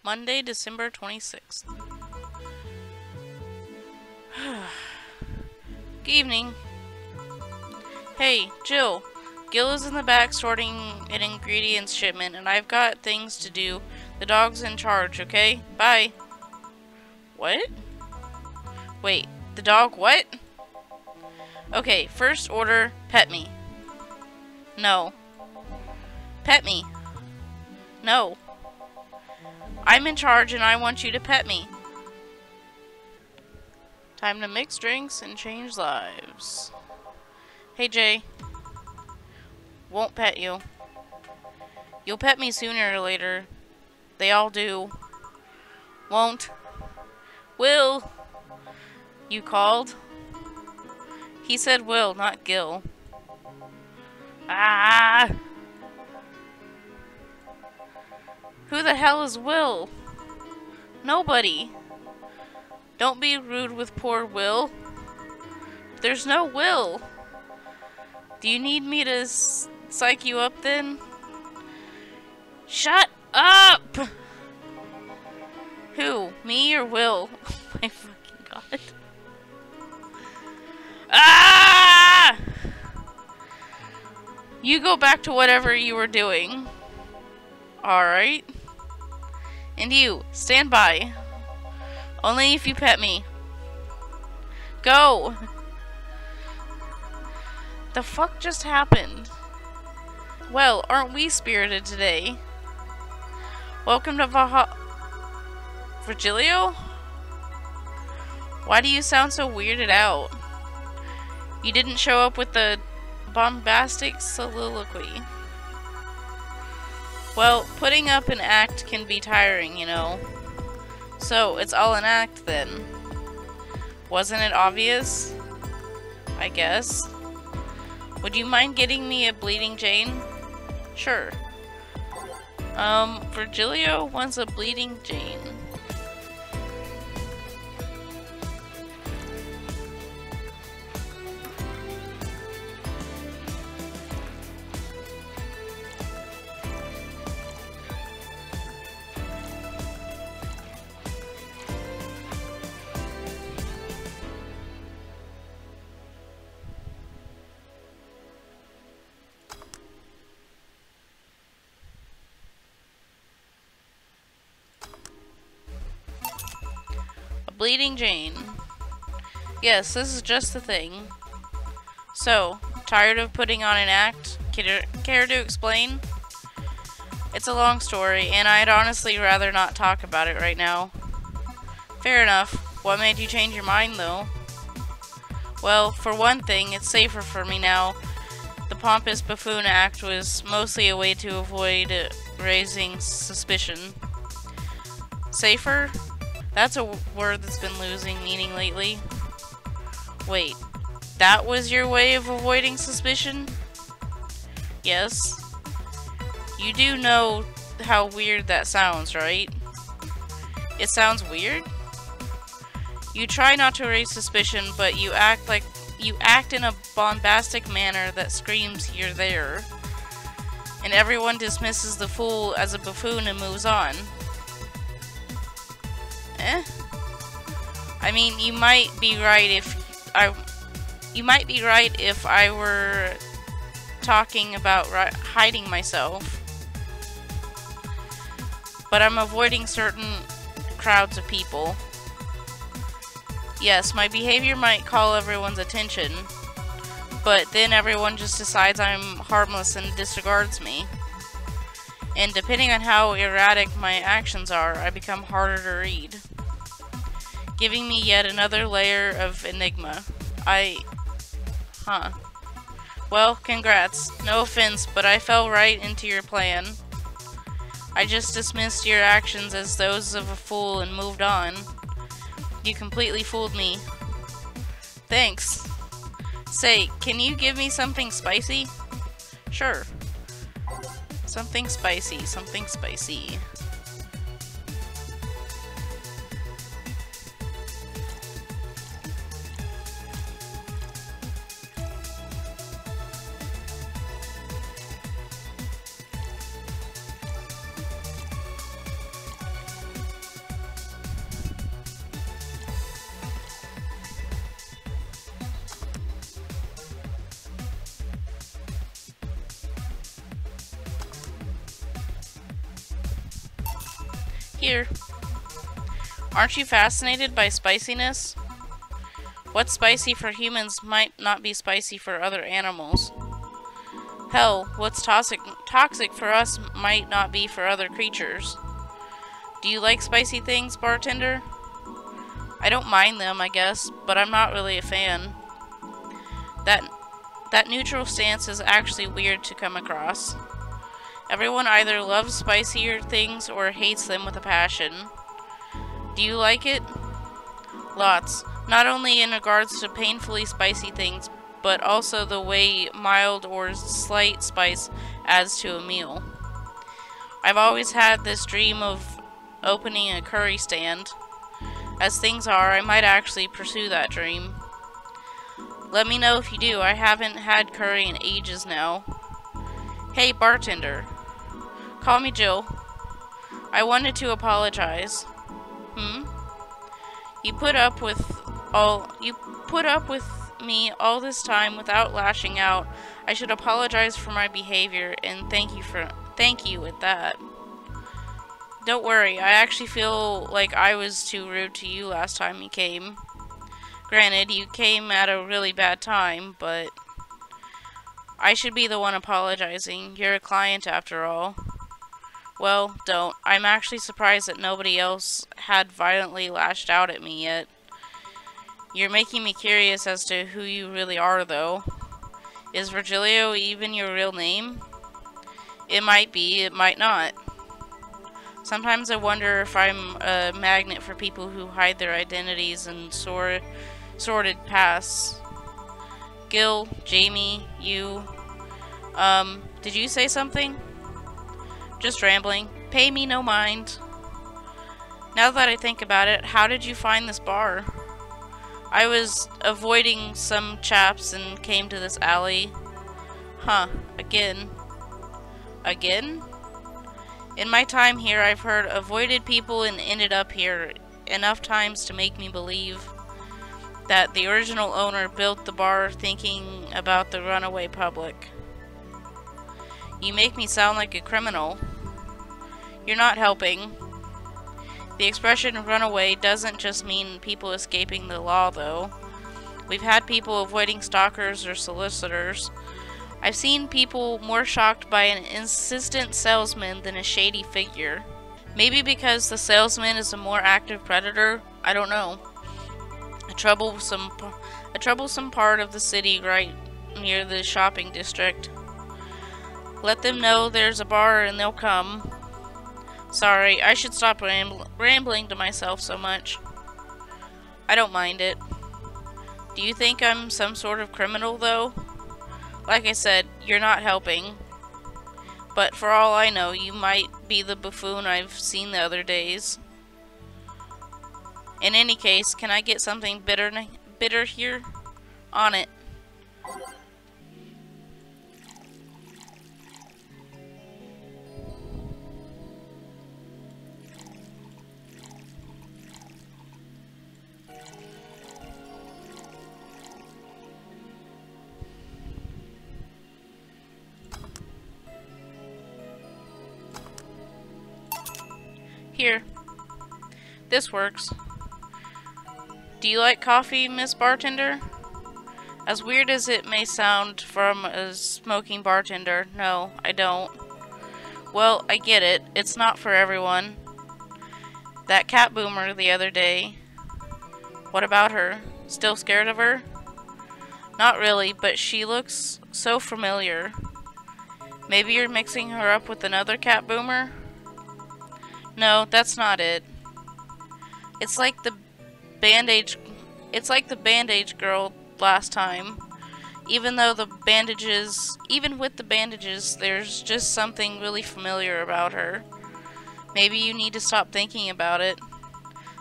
Monday, December 26th. Good evening. Hey, Jill. Gil is in the back sorting an ingredients shipment, and I've got things to do. The dog's in charge, okay? Bye. What? Wait, the dog what? Okay, first order, pet me. No. Pet me. No. I'm in charge and I want you to pet me. Time to mix drinks and change lives. Hey, Jay. Won't pet you. You'll pet me sooner or later. They all do. Won't. Will. You called? He said Will, not Gil. Ah! Who the hell is Will? Nobody. Don't be rude with poor Will. There's no Will. Do you need me to psych you up then? Shut up! Who? Me or Will? Oh my fucking god. Ah! You go back to whatever you were doing. Alright. And you, stand by. Only if you pet me. Go! The fuck just happened? Well, aren't we spirited today? Welcome to Virgilio? Why do you sound so weirded out? You didn't show up with the bombastic soliloquy. Well, putting up an act can be tiring, you know. So, it's all an act then. Wasn't it obvious? I guess. Would you mind getting me a Bleeding Jane? Sure. Virgilio wants a Bleeding Jane. Bleeding Jane. Yes, this is just the thing. So, tired of putting on an act? Care to explain? It's a long story, and I'd honestly rather not talk about it right now. Fair enough. What made you change your mind, though? Well, for one thing, it's safer for me now. The pompous buffoon act was mostly a way to avoid raising suspicion. Safer? That's a word that's been losing meaning lately. Wait, that was your way of avoiding suspicion? Yes. You do know how weird that sounds, right? It sounds weird? You try not to raise suspicion, but you act in a bombastic manner that screams you're there. And everyone dismisses the fool as a buffoon and moves on. Eh? I mean, you might be right if I were talking about hiding myself. But I'm avoiding certain crowds of people. Yes, my behavior might call everyone's attention, but then everyone just decides I'm harmless and disregards me. And depending on how erratic my actions are, I become harder to read. Giving me yet another layer of enigma. Well, congrats. No offense, but I fell right into your plan. I just dismissed your actions as those of a fool and moved on. You completely fooled me. Thanks. Say, can you give me something spicy? Sure. Something spicy, something spicy. Here. Aren't you fascinated by spiciness? What's spicy for humans might not be spicy for other animals. Hell, what's toxic for us might not be for other creatures. Do you like spicy things, bartender? I don't mind them, I guess, but I'm not really a fan. That neutral stance is actually weird to come across. Everyone either loves spicier things or hates them with a passion. Do you like it? Lots. Not only in regards to painfully spicy things, but also the way mild or slight spice adds to a meal. I've always had this dream of opening a curry stand. As things are, I might actually pursue that dream. Let me know if you do. I haven't had curry in ages now. Hey, bartender. Call me Jill. I wanted to apologize. You put up with me all this time without lashing out. I should apologize for my behavior and thank you with that. Don't worry, I actually feel like I was too rude to you last time you came. Granted, you came at a really bad time, but I should be the one apologizing. You're a client after all. Well, don't. I'm actually surprised that nobody else had violently lashed out at me yet. You're making me curious as to who you really are, though. Is Virgilio even your real name? It might be, it might not. Sometimes I wonder if I'm a magnet for people who hide their identities and sordid pasts. Gil, Jamie, you. Did you say something? Just rambling. Pay me no mind. Now that I think about it, how did you find this bar? I was avoiding some chaps and came to this alley. Huh, again. Again? In my time here, I've heard avoided people and ended up here enough times to make me believe that the original owner built the bar thinking about the runaway public. You make me sound like a criminal. You're not helping. The expression runaway doesn't just mean people escaping the law, though. We've had people avoiding stalkers or solicitors. I've seen people more shocked by an insistent salesman than a shady figure. Maybe because the salesman is a more active predator? I don't know. A troublesome part of the city right near the shopping district. Let them know there's a bar and they'll come. Sorry, I should stop rambling to myself so much. I don't mind it. Do you think I'm some sort of criminal, though? Like I said, you're not helping. But for all I know, you might be the buffoon I've seen the other days. In any case, can I get something bitter here? On it. Here. This works. Do you like coffee, Miss Bartender? As weird as it may sound from a smoking bartender, no, I don't. Well, I get it. It's not for everyone. That cat boomer the other day. What about her? Still scared of her? Not really, but she looks so familiar. Maybe you're mixing her up with another cat boomer? No, that's not it. It's like the bandage girl last time. Even with the bandages, there's just something really familiar about her. Maybe you need to stop thinking about it.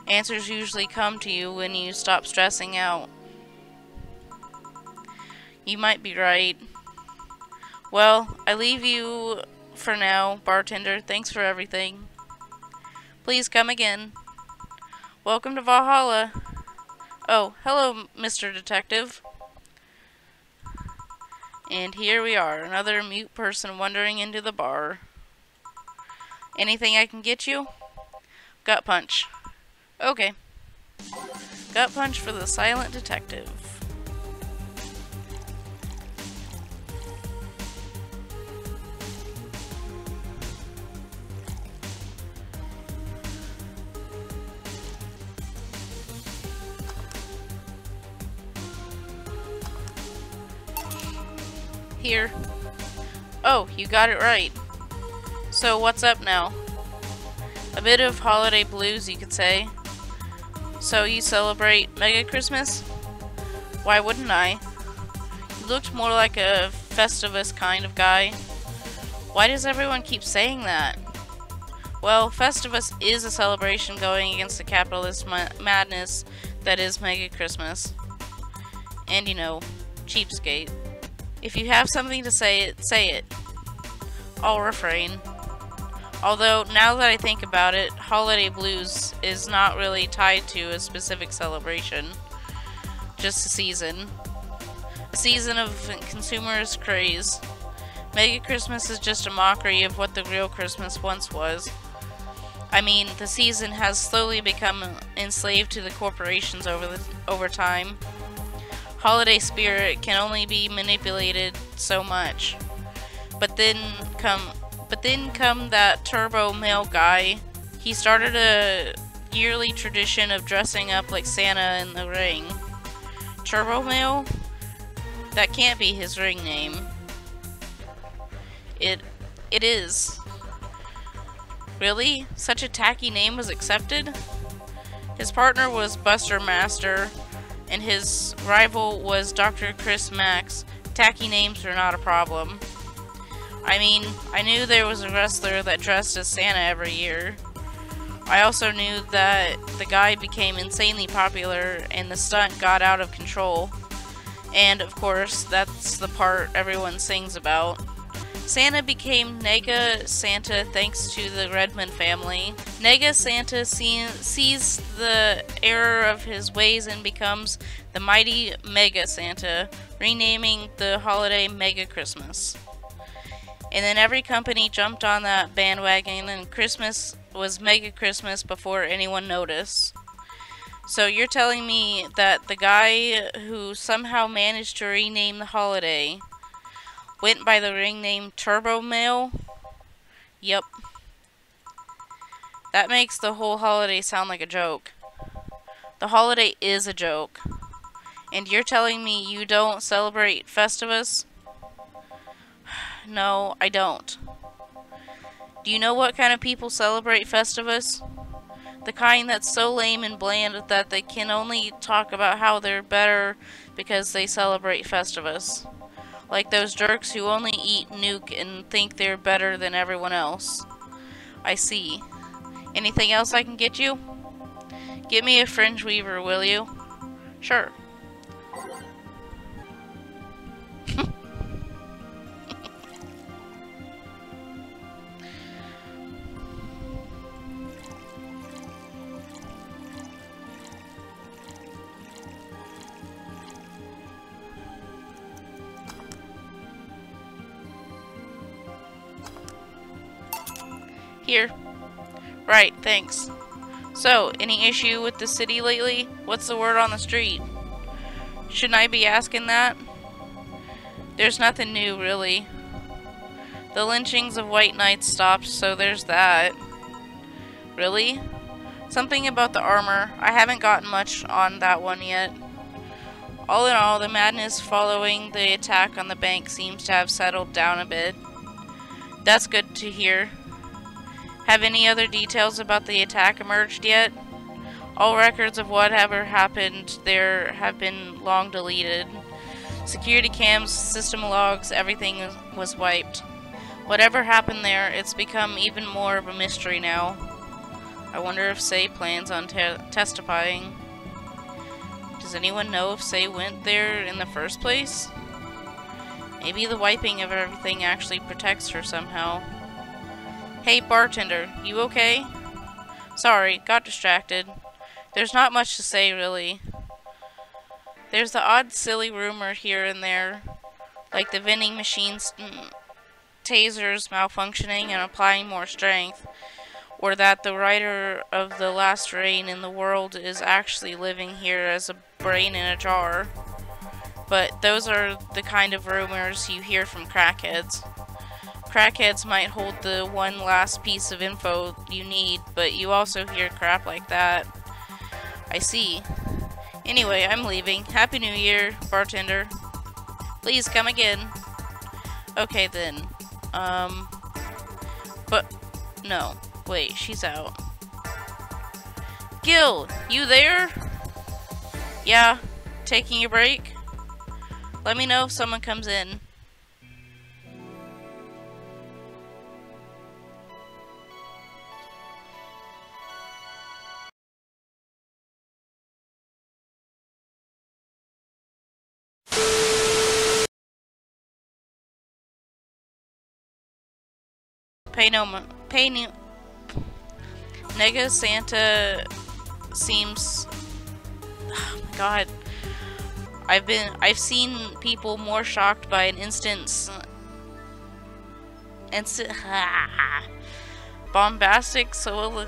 Answers usually come to you when you stop stressing out. You might be right. Well, I leave you for now, bartender. Thanks for everything. Please come again. Welcome to Valhalla. Oh, hello, Mr. Detective. And here we are, another mute person wandering into the bar. Anything I can get you? Gut punch. Okay. Gut punch for the silent detective. Here. Oh, you got it right. So what's up now? A bit of holiday blues, you could say. So you celebrate Mega Christmas? Why wouldn't I? You looked more like a Festivus kind of guy. Why does everyone keep saying that? Well, Festivus is a celebration going against the capitalist madness that is Mega Christmas. And you know, cheapskate. If you have something to say it. I'll refrain. Although, now that I think about it, Holiday Blues is not really tied to a specific celebration. Just a season. A season of consumers' craze. Mega Christmas is just a mockery of what the real Christmas once was. I mean, the season has slowly become enslaved to the corporations over time. Holiday spirit can only be manipulated so much. But then come that Turbo Male guy. He started a yearly tradition of dressing up like Santa in the ring. Turbo Male? That can't be his ring name. It is. Really? Such a tacky name was accepted? His partner was Buster Master, and his rival was Dr. Chris Max. Tacky names are not a problem. I mean, I knew there was a wrestler that dressed as Santa every year. I also knew that the guy became insanely popular and the stunt got out of control. And of course, that's the part everyone sings about. Santa became Nega Santa thanks to the Redmond family. Nega Santa sees the error of his ways and becomes the mighty Mega Santa, renaming the holiday Mega Christmas. And then every company jumped on that bandwagon and Christmas was Mega Christmas before anyone noticed. So you're telling me that the guy who somehow managed to rename the holiday went by the ring name Turbo Male? Yep. That makes the whole holiday sound like a joke. The holiday is a joke. And you're telling me you don't celebrate Festivus? No, I don't. Do you know what kind of people celebrate Festivus? The kind that's so lame and bland that they can only talk about how they're better because they celebrate Festivus. Like those jerks who only eat Nuke and think they're better than everyone else. I see. Anything else I can get you? Get me a fringe weaver, will you? Sure. Here. Right, thanks. So, any issue with the city lately? What's the word on the street? Shouldn't I be asking that? There's nothing new, really. The lynchings of white knights stopped, so there's that. Really? Something about the armor. I haven't gotten much on that one yet. All in all, the madness following the attack on the bank seems to have settled down a bit. That's good to hear. Have any other details about the attack emerged yet? All records of whatever happened there have been long deleted. Security cams, system logs, everything was wiped. Whatever happened there, it's become even more of a mystery now. I wonder if Say plans on testifying. Does anyone know if Say went there in the first place? Maybe the wiping of everything actually protects her somehow. Hey bartender, you okay? Sorry, got distracted. There's not much to say, really. There's the odd silly rumor here and there, like the vending machines tasers malfunctioning and applying more strength. or that the writer of the last reign in the world is actually living here as a brain in a jar. But those are the kind of rumors you hear from crackheads. Crackheads might hold the one last piece of info you need, but you also hear crap like that. I see. Anyway, I'm leaving. Happy New Year, bartender. Please come again. Okay then. But no. Wait, she's out. Gil, you there? Yeah, taking a break? Let me know if someone comes in. Nega Santa seems. Oh my god. I've seen people more shocked by an instance. Bombastic soliloquy?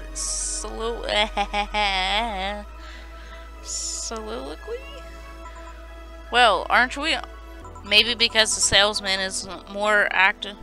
Well, aren't we? Maybe because the salesman is more active.